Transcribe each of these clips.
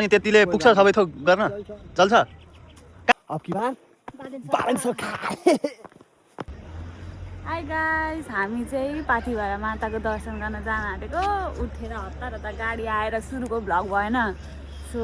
अनि त्यतिले पुग्छ सबै थोक गर्न चल्छ हाई गाइस, हामी चाहिँ पाथिभरा माताको दर्शन गर्न जान आँटेको। उठेर हतार हतार गाडी आएर सुरुको भ्लग भएन, सो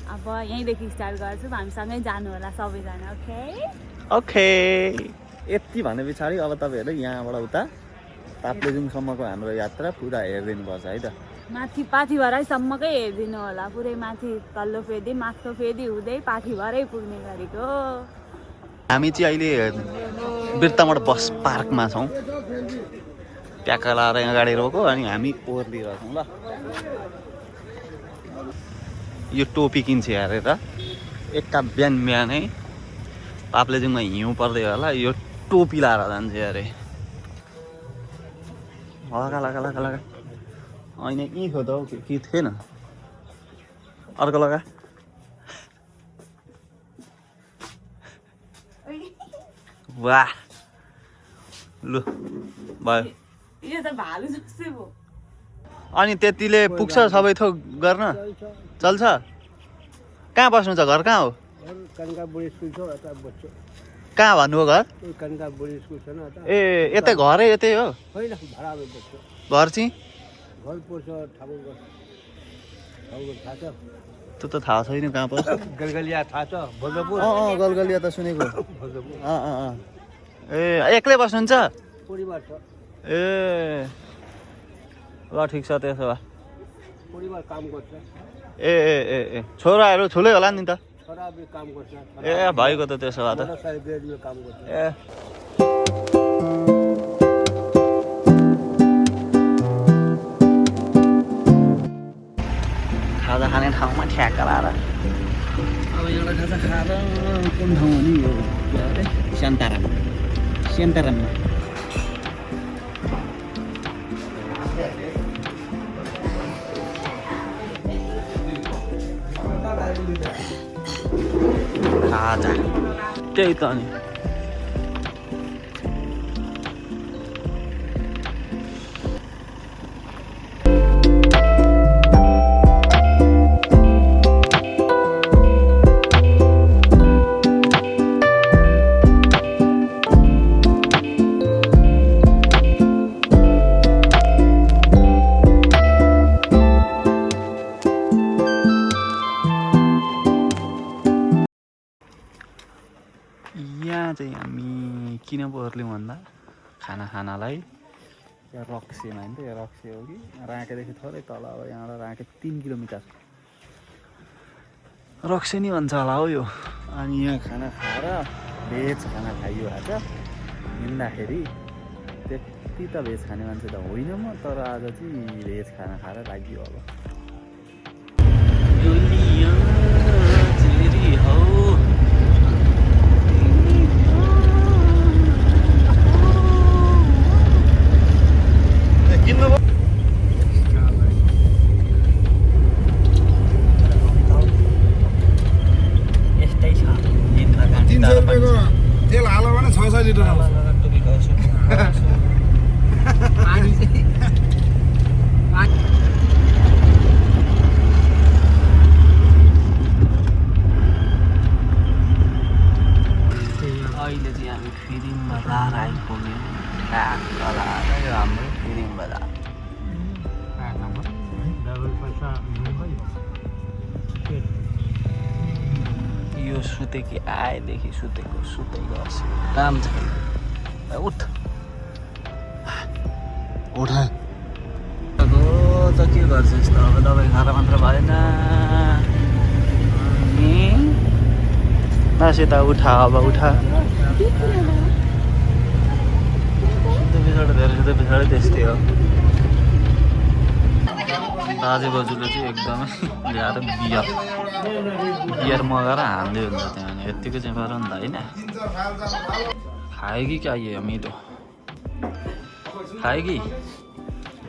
अब यहीँदेखि स्टार्ट गर्छु। हामीसँगै जानु होला सबैजना। ओके ओके यति भने पछाडि अब तपाईँहरू यहाँबाट उता ताप्लेजुङसम्मको हाम्रो यात्रा पुरा हेरिदिनुपर्छ है त। माथि पाथिभरासम्मकै हेरिदिनु होला, पुरै माथि तल्लो फेदी माथिल्लो फेदी हुँदै पाथिभरै पुग्ने गरेको। हामी चाहिँ अहिले बिर्तामोड बस पार्कमा छौँ। ट्याक्का लाएर यहाँ गाडी रोक्यो अनि हामी ओर्लिरहेछौँ ल। यो टोपी किन्छ हेरेर एका बिहान बिहानै ताप्लेजुङमा हिउँ पर्दै होला, यो टोपी लाएर जान्छ अरे। लगा लगा लगा लगा होइन यहीँ थियो त हौ कि थिएन, अर्को लगा। वाह लु भयो। यो त भालु जस्तै भयो। अनि त्यतिले पुग्छ सबै थोक गर्न चल्छ। कहाँ बस्नु छ? घर कहाँ हो? कहाँ भन्नुभयो घर? ए यतै घरै यतै हो? घर चाहिँ त्यो त थाहा छैन कहाँ पर्छ। गलगलिया थाहा छ? भोजपुर। गलगलिया त सुनेको। ए एक्लै बस्नुहुन्छ? परिवार छ। ए ल ठिक छ त्यसो भए। परिवार काम गर्छ। ए ए ए ए छोराहरू ठुलै होला नि त? छोराले काम गर्छ। ए भाइको त त्यसो भए त। काम गर्छ। ए खाजा खाने ठाउँमा ठ्याक्क लाएर अब एउटा खाजा खाएर कुन ठाउँ हो नि यो के अरे सेन्टाराममा खाजा त्यही त अनि यहाँ चाहिँ हामी किन ओर्ल्यौँ भन्दा खानालाई यहाँ रक्सीमा होइन यो रक्सी हो कि राँकेदेखि थोरै तल। अब यहाँबाट राँके 3 किलोमिटर रक्सी नि भन्छ होला हो यो। अनि यहाँ खाना खाएर भेज खाना खाइयो आज हिँड्दाखेरि। त्यति त भेज खाने मान्छे त होइन म, तर आज चाहिँ भेज खाना खाएर लाग्यो अब। तेल हाल्यो भने 600 लिटर आउँछ। अहिले चाहिँ हामी फिरिङ बजार आइपुग्यौँ। हाम्रो फिरिङ बजार यो सुतेकी आएदेखि सुतेको सुतै गर्छ, काम छैन। उठ उठा त के गर्छ यस्तो? अब दबाई खाएर मात्र भएन नि। नसेता उठा अब उठा। सुत्दै पछाडि धेरै सुत्दै पछाडि त्यस्तै हो। दाजु बजुले चाहिँ एकदमै ल्याएर बियर मगाएर हाल्दै हुन्छ त्यहाँ। यत्तिको चाहिँ गर नि त होइन। खायो कि क्या यो मिठो खायो कि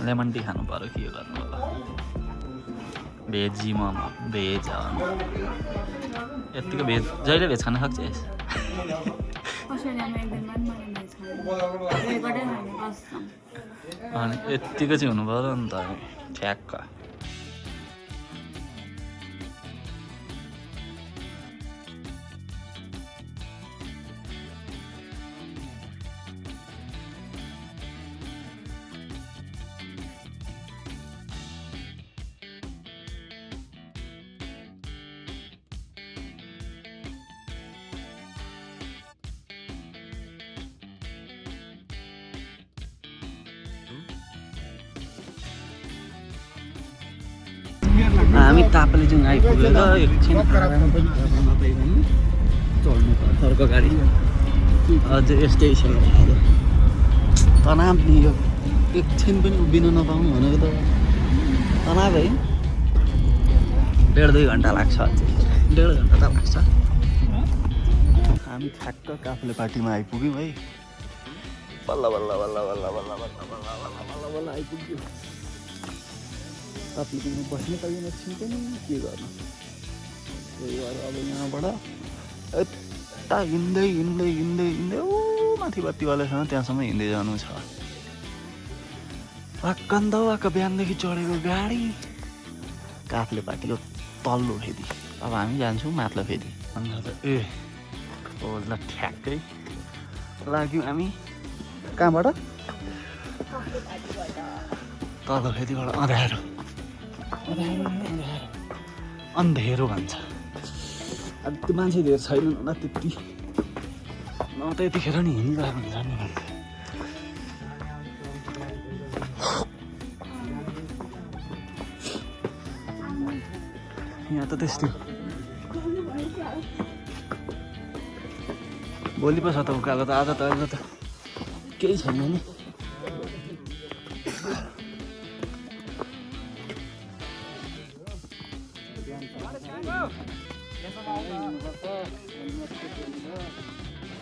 लेमन टी खानु पऱ्यो के गर्नु अब। भेजी मोमो भेज हो यत्तिको भेज। जहिले भेज खान सक्छ यस? अनि यत्तिको चाहिँ हुनु पऱ्यो नि त ठ्याक्क। हामी ताप्लेजुङ आइपुगेर एकछिन आराम पनि गर्न नपाइकन चढ्नु पर्छ अर्को गाडी अझै यस्तै छ अब तनाव नि यो एकछिन पनि उभिन नपाउनु भनेको त तनाव है 1.5-2 घन्टा लाग्छ अझै 1.5 घन्टा त लाग्छ हामी ठ्याक्क काफ्ले पार्टीमा आइपुग्यौँ है बल्ल बल्ल बल्ल बल्ल बल्ल बल्ल बल्ल बल्ल बल्ल आइपुग्यो काफ्ले बस्नै पाइएन एकछिन पनि के गर्नु त्यही भएर अब यहाँबाट यता हिँड्दै हिँड्दै हिँड्दै हिँड्दै ऊ माथि बत्तीवालासँग त्यहाँसम्म हिँड्दै जानु छ वाक्क बिहानदेखि चढेको गाडी काफ्ले पार्टीको तल्लो फेरि अब हामी जान्छौँ माथिल्लो फेरि अन्त त ए ल ठ्याक्कै लाग्यौँ हामी कहाँबाट तल्लो फेरिबाट अँध्यारो भन्छ अब त्यो मान्छे धेर छैनन् होला त्यति न त यतिखेर नि हिँडिरहेको हुन्छ नि भन्छ यहाँ त त्यस्तै भोलि पो छ त उकालो त आज त अहिले त केही छैन नि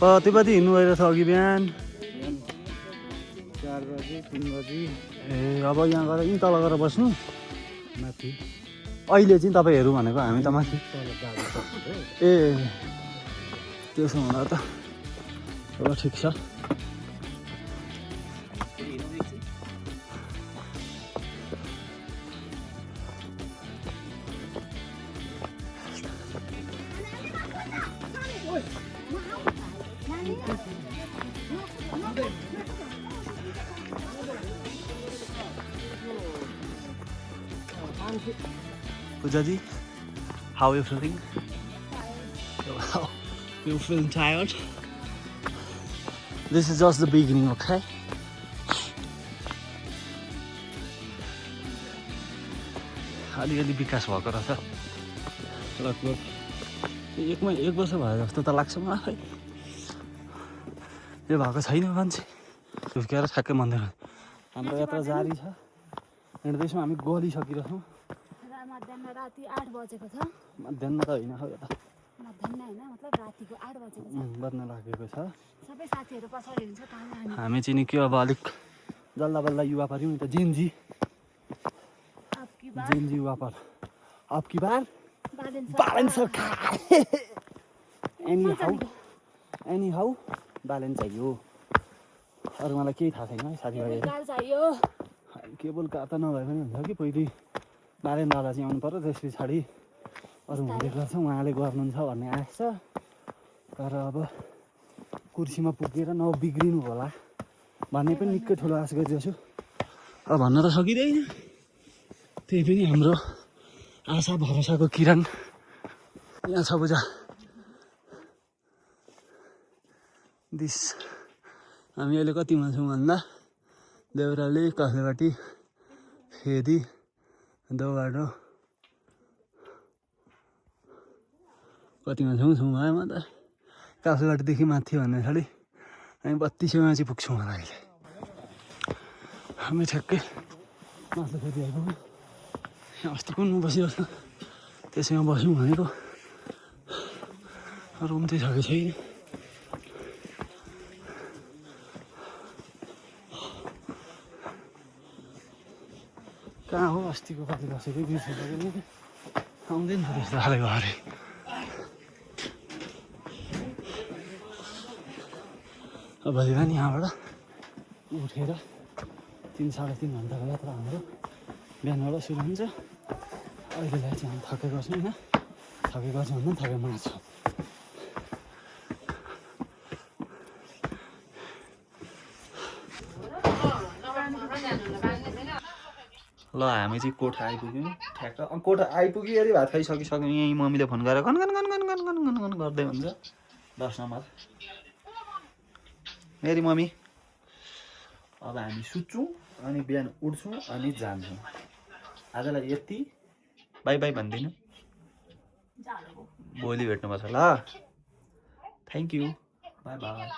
कति बजी हिँड्नु भइरहेछ अघि बिहान 4 बजे 3 बजे ए अब यहाँ गएर यहीँ तल गएर बस्नु माथि अहिले चाहिँ तपाईँहरू भनेको हामी त माथि ए त्यसो हुँदा त ल ठिक छ Pujaji, how are you feeling? You feeling tired? This is just the beginning, okay? अलिअलि विकास भएको रहेछ लगभग 1 वर्ष भयो जस्तो त लाग्छ मलाई यो भएको छैन मान्छे झुकेर ठ्याक्कै मन्दिर हाम्रो यात्रा जारी छ हिँड्दैछौँ हामी गलिसकिरहेछौँ राति 8 बजेको छ मध्याह त होइन हौ यता मध्याह होइन मतलब रातिको 8 बजेको छ बज्न लागेको छ सबै साथीहरू पछाडि हुन्छ कहाँ हामी चाहिँ नि के अब अलिक जल्ला बल्ला युवा पार्यौँ नि त जेनजी युवा पार अब की बार बालन सरकार एनी हाउ बालन चाहियो अरू मलाई केही थाहा छैन है साथीभाइहरू केबल कार त नभए पनि हुन्छ कि पहिले बालेन दादा चाहिँ आउनु पर्यो त्यस पछाडि अरू हुँदै गर्छ उहाँले गर्नुहुन्छ भन्ने आश छ तर अब कुर्सीमा पुगेर नबिग्रिनु होला भन्ने पनि निकै ठुलो आश गरिरहेछु अब भन्न त सकिँदैन त्यही पनि हाम्रो आशा भरोसाको किरण यहाँ छ बुझा दिस हामी अहिले कतिमा छौँ भन्दा देउराली काफ्लेपाटी फेदी दौबाटो कतिमा छौँ भयो म त काफ्लेपाटीदेखि माथि भन्ने छाडि हामी 32 चाहिँ पुग्छौँ होला अहिले हामी ठ्याक्कै माथि फेरि आइपुग्यौँ अस्ति कुनमा बसिरहेको त्यसैमा बस्यौँ भनेको रुम चाहिँ छ कि छैन कहाँ हो अस्तिको कति बसेको बिर्सेको आउँदैन त्यस्तो खाले घरे अब भोलि पनि यहाँबाट उठेर 3-3.5 घन्टाको यात्रा हाम्रो बिहानबाट सुरु हुन्छ अहिलेलाई चाहिँ हामी थकेको छौँ होइन थकेको छौँ भन्दा थकेमा छौँ ल हामी चाहिँ कोठा आइपुग्यौँ ठ्याक्क कोठा आइपुग्यो अरे भात खाइसकिसक्यौँ यहीँ मम्मीले फोन गरेर गन गर्दै हुन्छ 10 नम्बर मेरी मम्मी अब हामी सुत्छौँ अनि बिहान उठ्छौँ अनि जान्छौँ आजलाई यति बाई बाई भन्दिनँ भोलि भेट्नुपर्छ ल थ्याङ्क यू बाई बाई